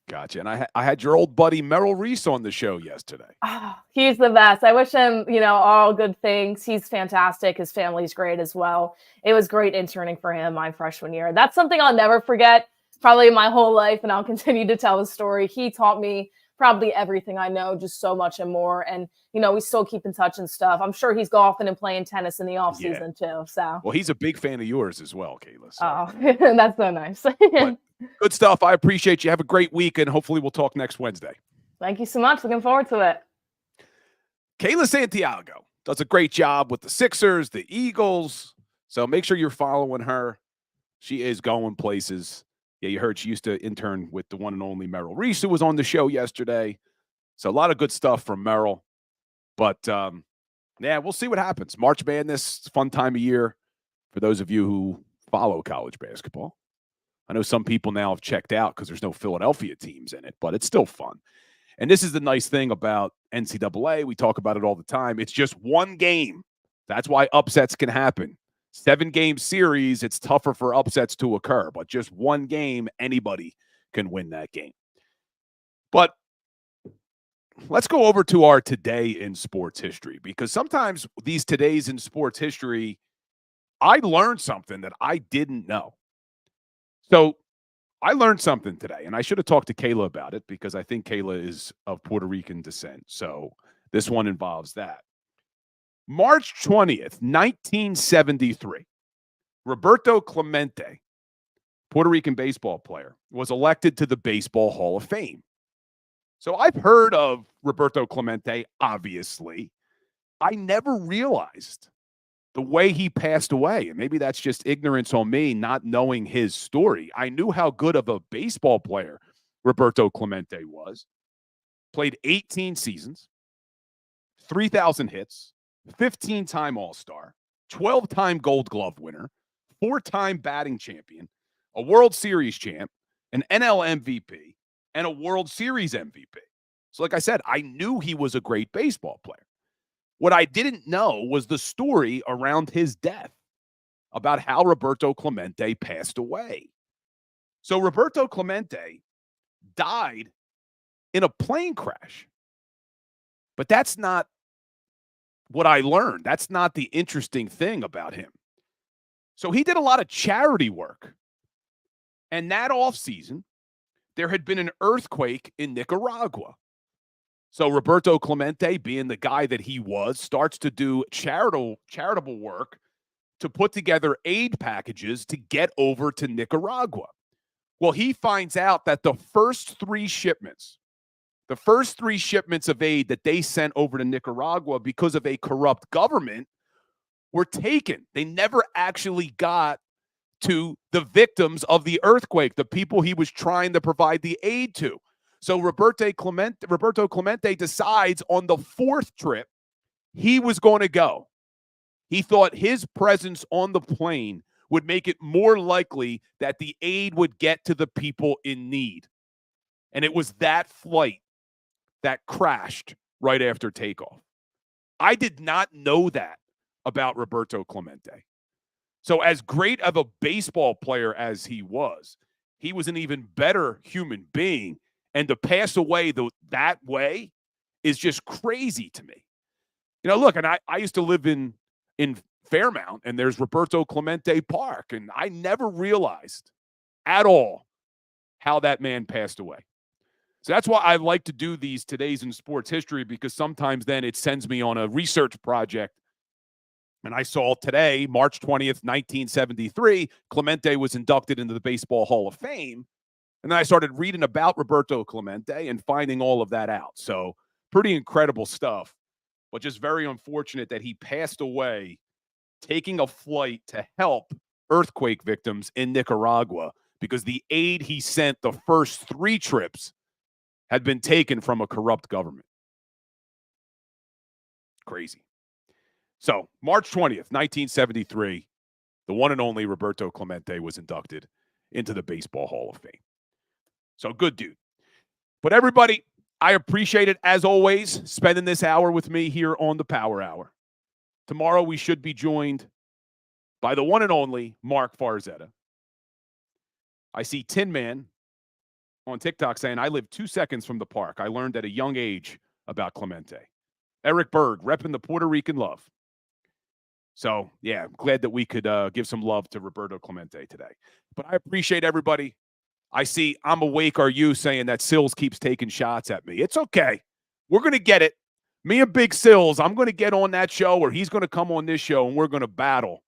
Gotcha. And I had your old buddy Merrill Reese on the show yesterday. Oh, he's the best. I wish him, all good things. He's fantastic. His family's great as well. It was great interning for him my freshman year. That's something I'll never forget, probably my whole life, and I'll continue to tell the story. He taught me probably everything I know, just so much and more. And, we still keep in touch and stuff. I'm sure he's golfing and playing tennis in the off season too. So, well, he's a big fan of yours as well, Kayla. So. Oh, that's so nice. Good stuff. I appreciate you. Have a great week, and hopefully we'll talk next Wednesday. Thank you so much. Looking forward to it. Kayla Santiago does a great job with the Sixers, the Eagles. So make sure you're following her. She is going places. Yeah, you heard she used to intern with the one and only Merrill Reese, who was on the show yesterday. So a lot of good stuff from Merrill. But, we'll see what happens. March Madness, fun time of year for those of you who follow college basketball. I know some people now have checked out because there's no Philadelphia teams in it, but it's still fun. And this is the nice thing about NCAA. We talk about it all the time. It's just one game. That's why upsets can happen. 7-game series, it's tougher for upsets to occur, but just one game, anybody can win that game. But let's go over to our today in sports history, because sometimes these todays in sports history, I learned something that I didn't know. So I learned something today, and I should have talked to Kayla about it because I think Kayla is of Puerto Rican descent. So this one involves that. March 20th, 1973, Roberto Clemente, Puerto Rican baseball player, was elected to the Baseball Hall of Fame. So I've heard of Roberto Clemente, obviously. I never realized the way he passed away. And maybe that's just ignorance on me, not knowing his story. I knew how good of a baseball player Roberto Clemente was. Played 18 seasons, 3,000 hits, 15-time All-Star, 12-time Gold Glove winner, 4-time batting champion, a World Series champ, an NL MVP, and a World Series MVP. So like I said, I knew he was a great baseball player. What I didn't know was the story around his death, about how Roberto Clemente passed away. So Roberto Clemente died in a plane crash. But that's not what I learned. That's not the interesting thing about him. So he did a lot of charity work. And that offseason, there had been an earthquake in Nicaragua. So Roberto Clemente, being the guy that he was, starts to do charitable work to put together aid packages to get over to Nicaragua. Well, he finds out that the first three shipments of aid that they sent over to Nicaragua because of a corrupt government were taken. They never actually got to the victims of the earthquake, the people he was trying to provide the aid to. So Roberto Clemente decides on the fourth trip he was going to go. He thought his presence on the plane would make it more likely that the aid would get to the people in need. And it was that flight that crashed right after takeoff. I did not know that about Roberto Clemente. So as great of a baseball player as he was an even better human being. And to pass away that way is just crazy to me. You know, look, and I used to live in Fairmount, and there's Roberto Clemente Park, and I never realized at all how that man passed away. So that's why I like to do these Todays in Sports History, because sometimes then it sends me on a research project. And I saw today, March 20th, 1973, Clemente was inducted into the Baseball Hall of Fame. And then I started reading about Roberto Clemente and finding all of that out. So pretty incredible stuff, but just very unfortunate that he passed away taking a flight to help earthquake victims in Nicaragua, because the aid he sent the first 3 trips had been taken from a corrupt government. Crazy. So March 20th, 1973, the one and only Roberto Clemente was inducted into the Baseball Hall of Fame. So good dude. But everybody, I appreciate it, as always, spending this hour with me here on the Power Hour. Tomorrow we should be joined by the one and only Mark Farzetta. I see Tin Man on TikTok saying, I live 2 seconds from the park. I learned at a young age about Clemente. Eric Berg, repping the Puerto Rican love. So, yeah, I'm glad that we could give some love to Roberto Clemente today. But I appreciate everybody. I see I'm awake, are you, saying that Sills keeps taking shots at me. It's okay. We're going to get it. Me and Big Sills, I'm going to get on that show, or he's going to come on this show, and we're going to battle.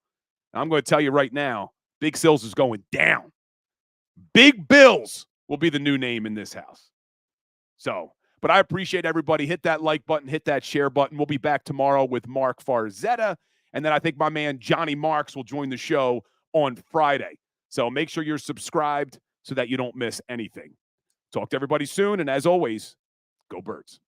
And I'm going to tell you right now, Big Sills is going down. Big Bills will be the new name in this house. So, but I appreciate everybody. Hit that like button, hit that share button. We'll be back tomorrow with Mark Farzetta. And then I think my man Johnny Marks will join the show on Friday. So make sure you're subscribed so that you don't miss anything. Talk to everybody soon. And as always, go Birds.